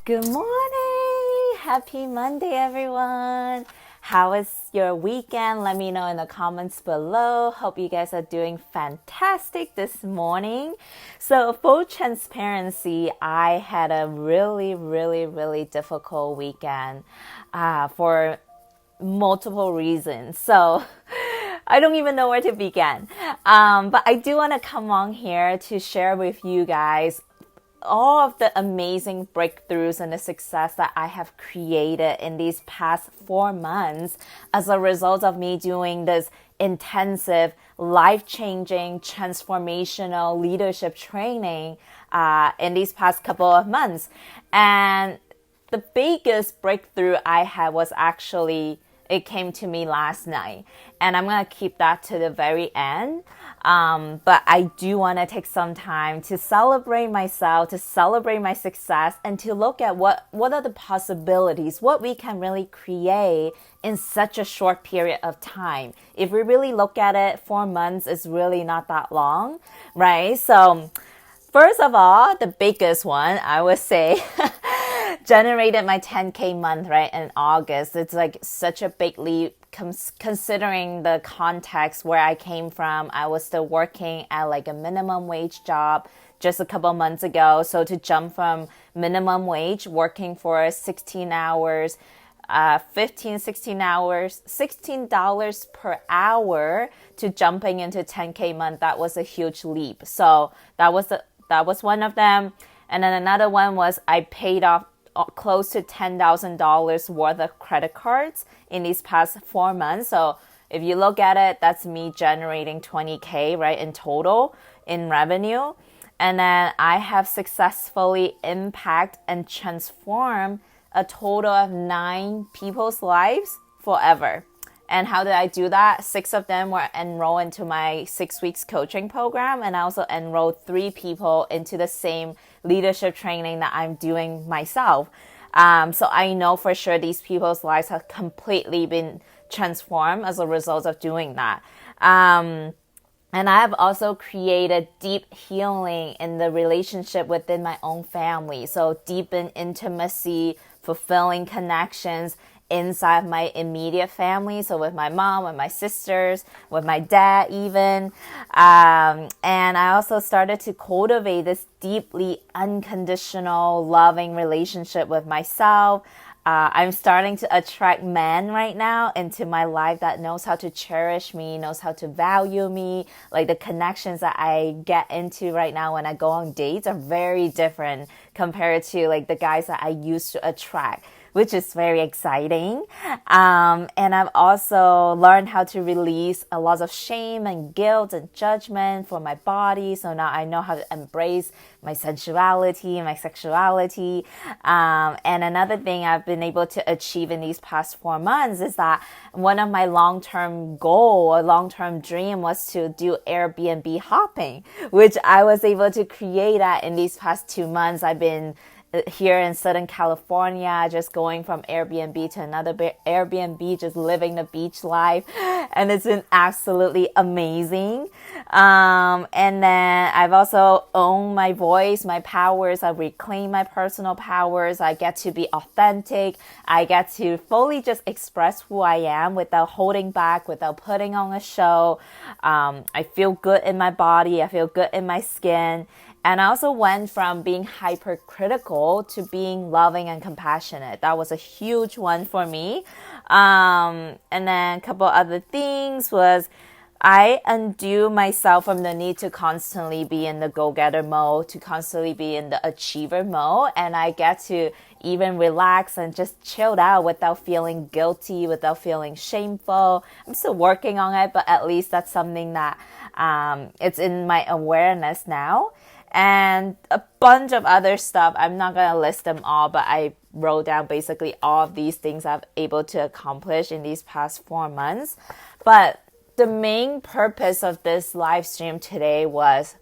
Good morning! Happy Monday, everyone! How was your weekend? Let me know in the comments below. Hope you guys are doing fantastic this morning. So, full transparency, I had a really difficult weekend for multiple reasons. So, I don't even know where to begin. But I do want to come on here to share with you guys all of the amazing breakthroughs and the success that I have created in these past 4 months as a result of me doing this intensive, life-changing, transformational leadership training in these past couple of months. And the biggest breakthrough I had was actually, it came to me last night. And I'm going to keep that to the very end. But I do want to take some time to celebrate myself, to celebrate my success, and to look at what are the possibilities, what we can really create in such a short period of time. If we really look at it, 4 months is really not that long, right? So first of all, the biggest one, I would say, generated my 10K month, right, in August. It's like such a big leap considering the context where I came from. I was still working at like a minimum wage job just a couple months ago. So to jump from minimum wage, working for 16 hours, 16 hours, $16 per hour to jumping into 10K month, that was a huge leap. So that was one of them. And then another one was I paid off close to $10,000 worth of credit cards in these past 4 months. So if you look at it, that's me generating 20K, right, in total in revenue. And then I have successfully impacted and transformed a total of 9 people's lives forever. And how did I do that? 6 of them were enrolled into my 6 weeks coaching program. And I also enrolled 3 people into the same leadership training that I'm doing myself. So I know for sure these people's lives have completely been transformed as a result of doing that. And I have also created deep healing in the relationship within my own family. So deepen intimacy, fulfilling connections inside my immediate family, so with my mom, with my sisters, with my dad even. And I also started to cultivate this deeply unconditional, loving relationship with myself. I'm starting to attract men right now into my life that knows how to cherish me, knows how to value me. Like the connections that I get into right now when I go on dates are very different compared to like the guys that I used to attract, which is very exciting. And I've also learned how to release a lot of shame and guilt and judgment for my body. So now I know how to embrace my sensuality and my sexuality. And another thing I've been able to achieve in these past 4 months is that one of my long-term goal or long-term dream was to do Airbnb hopping, which I was able to create that in these past 2 months. I've been here in Southern California, just going from Airbnb to another Airbnb, just living the beach life. And it's been absolutely amazing. And then I've also owned my voice, my powers. I reclaim my personal powers. I get to be authentic. I get to fully just express who I am without holding back, without putting on a show. I feel good in my body. I feel good in my skin. And I also went from being hypercritical to being loving and compassionate. That was a huge one for me. And then a couple other things was I undo myself from the need to constantly be in the go-getter mode, to constantly be in the achiever mode. And I get to even relax and just chill out without feeling guilty, without feeling shameful. I'm still working on it, but at least that's something that it's in my awareness now. And a bunch of other stuff. I'm not going to list them all, but I wrote down basically all of these things I've able to accomplish in these past 4 months. But the main purpose of this live stream today was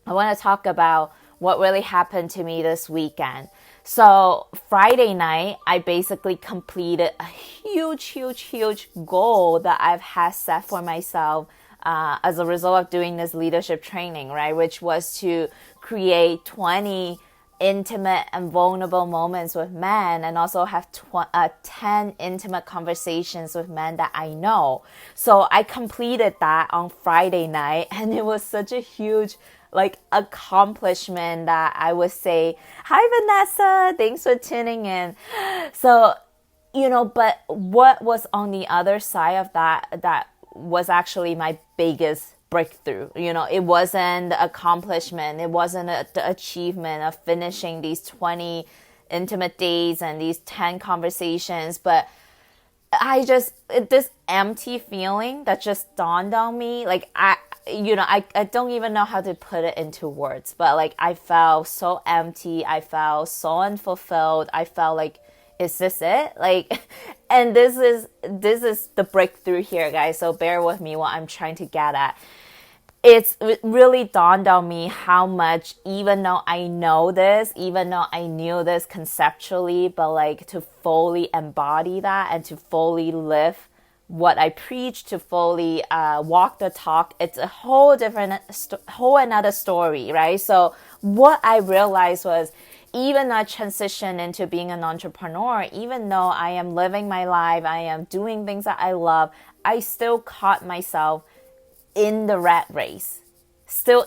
I want to talk about what really happened to me this weekend. So Friday night, I basically completed a huge goal that I've had set for myself as a result of doing this leadership training, right? Which was to create 20 intimate and vulnerable moments with men, and also have 10 intimate conversations with men that I know. So I completed that on Friday night, and it was such a huge accomplishment that I would say, hi Vanessa, thanks for tuning in. So, but what was on the other side of that was actually my biggest breakthrough. It wasn't the accomplishment. It wasn't the achievement of finishing these 20 intimate dates and these 10 conversations, but this empty feeling that just dawned on me. I don't even know how to put it into words, but I felt so empty. I felt so unfulfilled. I felt like, is this it? And this is the breakthrough here, guys. So bear with me what I'm trying to get at. It really dawned on me how much, even though I know this, even though I knew this conceptually, but to fully embody that and to fully live what I preach, to fully walk the talk, it's a whole another story, right? So what I realized was, even though I transition into being an entrepreneur, even though I am living my life, I am doing things that I love, I still caught myself in the rat race, still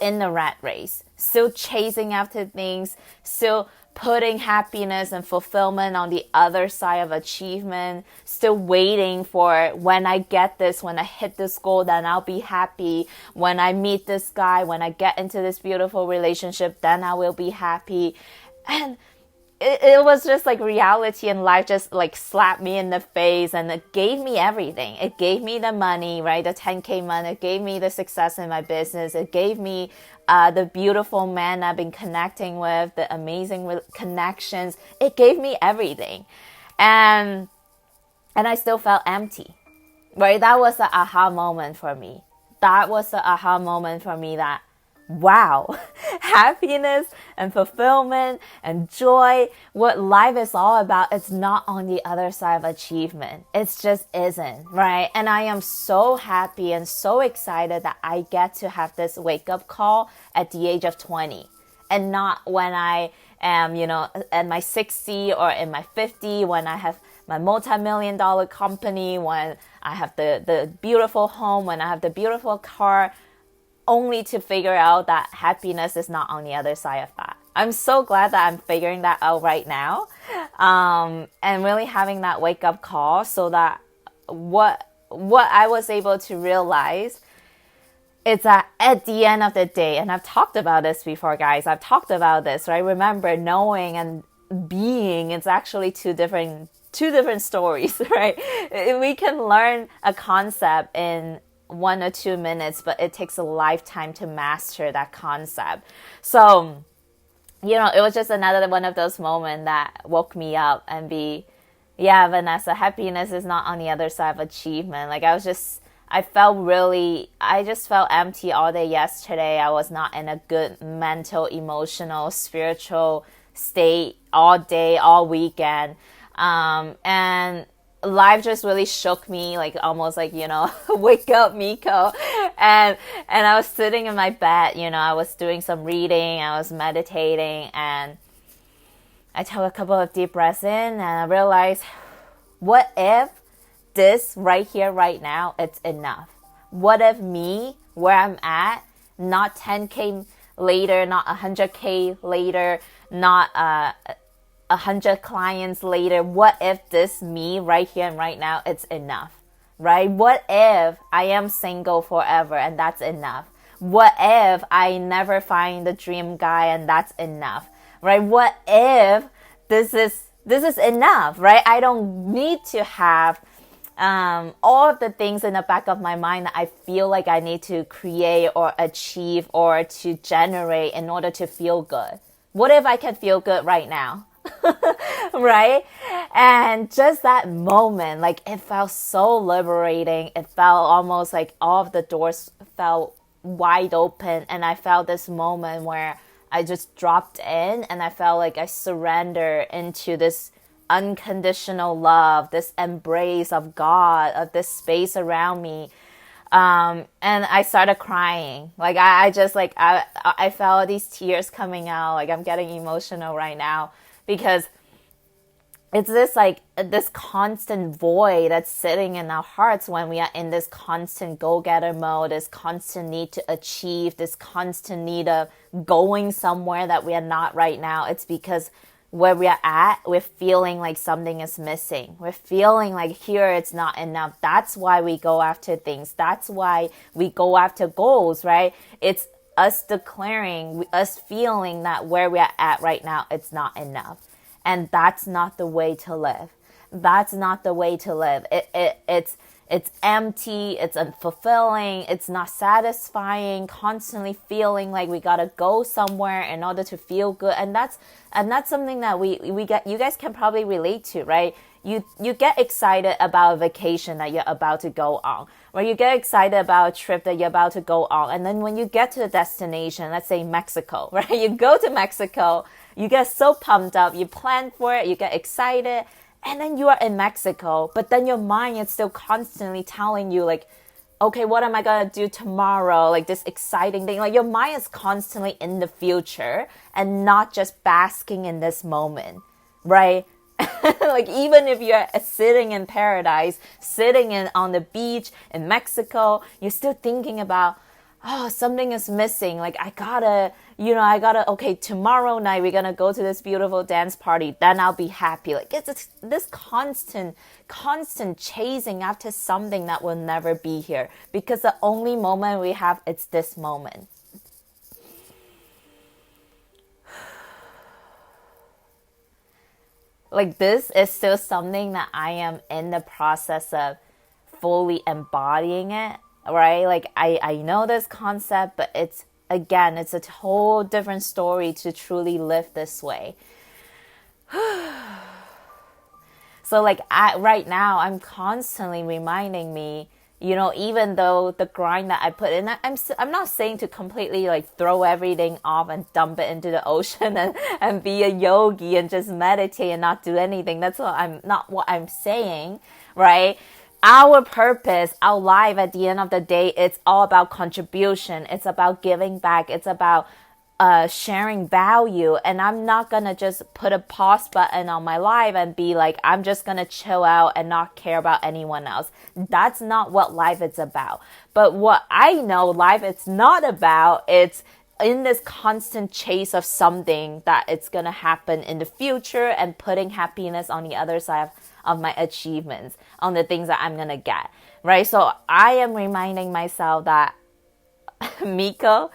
chasing after things, still putting happiness and fulfillment on the other side of achievement, still waiting for when I get this, when I hit this goal, then I'll be happy. When I meet this guy, when I get into this beautiful relationship, then I will be happy. And it was just reality and life just slapped me in the face, and it gave me everything. It gave me the money, right? The 10K money. It gave me the success in my business. It gave me the beautiful man I've been connecting with, the amazing connections. It gave me everything. And I still felt empty, right? That was the aha moment for me. That wow, happiness and fulfillment and joy, what life is all about, it's not on the other side of achievement. It just isn't, right? And I am so happy and so excited that I get to have this wake-up call at the age of 20, and not when I am, at my 60 or in my 50, when I have my multi-million-dollar company, when I have the beautiful home, when I have the beautiful car, only to figure out that happiness is not on the other side of that. I'm so glad that I'm figuring that out right now, and really having that wake-up call, so that what I was able to realize is that at the end of the day, and I've talked about this before, guys, right? Remember, knowing and being, it's actually two different stories, right? We can learn a concept in 1 or 2 minutes, but it takes a lifetime to master that concept. So, it was just another one of those moments that woke me up and Vanessa, happiness is not on the other side of achievement. I just felt empty all day yesterday. I was not in a good mental, emotional, spiritual state all day, all weekend. And life just really shook me, almost wake up, Miko. And I was sitting in my bed, I was doing some reading, I was meditating, and I took a couple of deep breaths in, and I realized, what if this right here, right now, it's enough? What if me, where I'm at, not 10K later, not 100K later, not 100 clients later, what if this me right here and right now, it's enough, right? What if I am single forever and that's enough? What if I never find the dream guy and that's enough, right? What if this is enough, right? I don't need to have all of the things in the back of my mind that I feel like I need to create or achieve or to generate in order to feel good. What if I can feel good right now? Right? And just that moment, it felt so liberating. It felt almost like all of the doors felt wide open, and I felt this moment where I just dropped in, and I felt like I surrendered into this unconditional love, this embrace of God, of this space around me. And I started crying. Like I just like I felt these tears coming out. Like I'm getting emotional right now because it's this like this constant void that's sitting in our hearts when we are in this constant go-getter mode, this constant need to achieve, this constant need of going somewhere that we are not right now. It's because where we are at, we're feeling like something is missing. We're feeling like here it's not enough. That's why we go after things. That's why we go after goals, right? It's us declaring, us feeling that where we are at right now, it's not enough. And that's not the way to live. That's not the way to live. It's empty, it's unfulfilling, it's not satisfying, constantly feeling like we gotta go somewhere in order to feel good. And that's something that we get, you guys can probably relate to, right? You get excited about a vacation that you're about to go on, or you get excited about a trip that you're about to go on. And then when you get to the destination, let's say Mexico, right? You go to Mexico, you get so pumped up, you plan for it, you get excited, and then you are in Mexico, but then your mind is still constantly telling you like, okay, what am I going to do tomorrow? Like this exciting thing. Like your mind is constantly in the future and not just basking in this moment, right? Like even if you're sitting in paradise, sitting on the beach in Mexico, you're still thinking about, oh, something is missing. Like I gotta, okay, tomorrow night we're gonna go to this beautiful dance party. Then I'll be happy. Like it's this constant chasing after something that will never be here. Because the only moment we have, it's this moment. Like this is still something that I am in the process of fully embodying it. Right? Like I know this concept, but it's a whole different story to truly live this way. So like right now, I'm constantly reminding me, even though the grind that I put in, I'm not saying to completely like throw everything off and dump it into the ocean and be a yogi and just meditate and not do anything. That's not what I'm saying, right? Our purpose, our life at the end of the day, it's all about contribution. It's about giving back. It's about sharing value. And I'm not going to just put a pause button on my life and be like, I'm just going to chill out and not care about anyone else. That's not what life is about. But what I know life is not about, it's in this constant chase of something that it's going to happen in the future and putting happiness on the other side of my achievements, on the things that I'm going to get, right? So I am reminding myself that, Miko,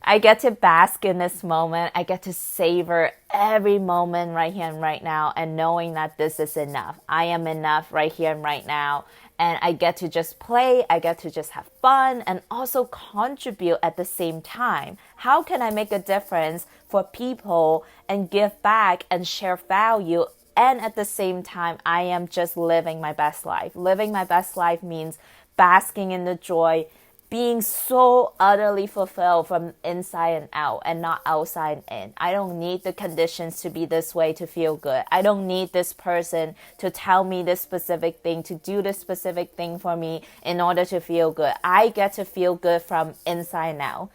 I get to bask in this moment. I get to savor every moment right here and right now, and knowing that this is enough. I am enough right here and right now. And I get to just play, I get to just have fun, and also contribute at the same time. How can I make a difference for people and give back and share value? And at the same time, I am just living my best life. Living my best life means basking in the joy, being so utterly fulfilled from inside and out and not outside and in. I don't need the conditions to be this way to feel good. I don't need this person to tell me this specific thing, to do this specific thing for me in order to feel good. I get to feel good from inside and out.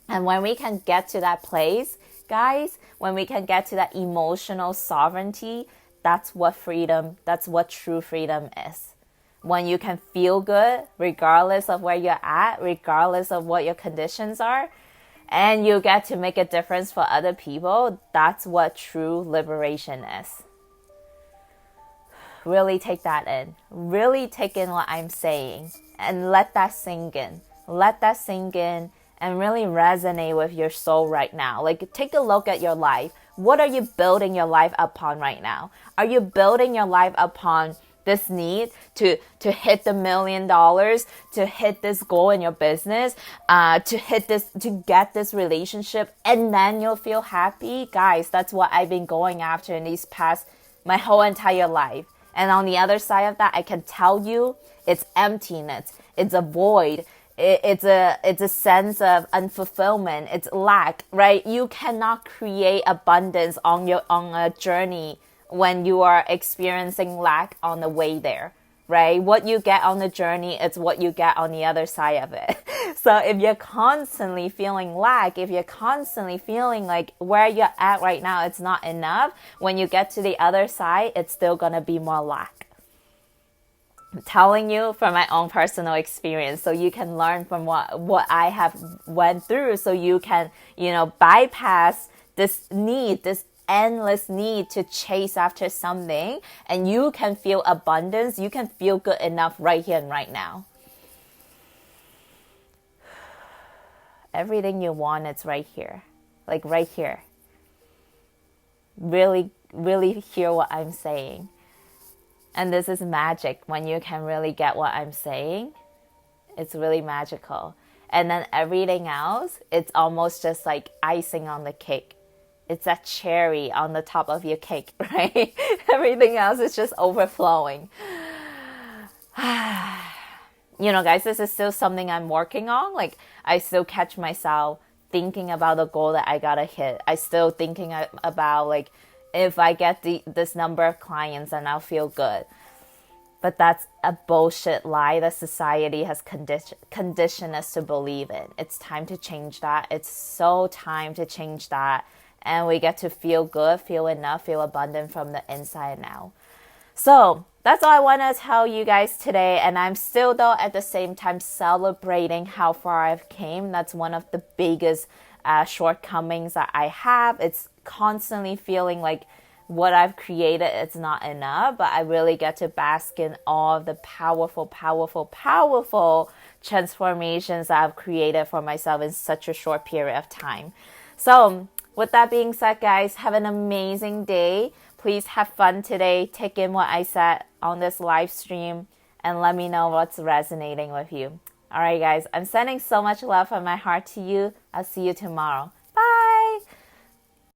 And when we can get to that place, guys, when we can get to that emotional sovereignty, that's what freedom, that's what true freedom is. When you can feel good, regardless of where you're at, regardless of what your conditions are, and you get to make a difference for other people, that's what true liberation is. Really take that in. Really take in what I'm saying and let that sink in. Let that sink in and really resonate with your soul right now. Like, take a look at your life. What are you building your life upon right now? Are you building your life upon this need to hit the $1 million, to hit this goal in your business, to get this relationship, and then you'll feel happy? Guys, that's what I've been going after in these past, my whole entire life. And on the other side of that, I can tell you, it's emptiness. It's a void. It's a sense of unfulfillment. It's lack, right? You cannot create abundance on a journey when you are experiencing lack on the way there, right? What you get on the journey, it's what you get on the other side of it. So if you're constantly feeling lack, if you're constantly feeling like where you're at right now, it's not enough, when you get to the other side, it's still going to be more lack. I'm telling you from my own personal experience, so you can learn from what I have went through, so you can, bypass this need, this endless need to chase after something, and you can feel abundance. You can feel good enough right here and right now. Everything you want, it's right here, like right here. Really, really hear what I'm saying. And this is magic when you can really get what I'm saying. It's really magical. And then everything else, it's almost just like icing on the cake. It's that cherry on the top of your cake, right? Everything else is just overflowing. Guys, this is still something I'm working on. Like, I still catch myself thinking about the goal that I gotta hit. I still thinking about, like, if I get this number of clients, then I'll feel good. But that's a bullshit lie that society has conditioned us to believe in. It's time to change that. It's so time to change that. And we get to feel good, feel enough, feel abundant from the inside now. So that's all I want to tell you guys today. And I'm still, though, at the same time celebrating how far I've came. That's one of the biggest shortcomings that I have. It's constantly feeling like what I've created, it's not enough. But I really get to bask in all of the powerful, powerful, powerful transformations that I've created for myself in such a short period of time. So with that being said, guys, have an amazing day. Please have fun today. Take in what I said on this live stream and let me know what's resonating with you. All right, guys, I'm sending so much love from my heart to you. I'll see you tomorrow.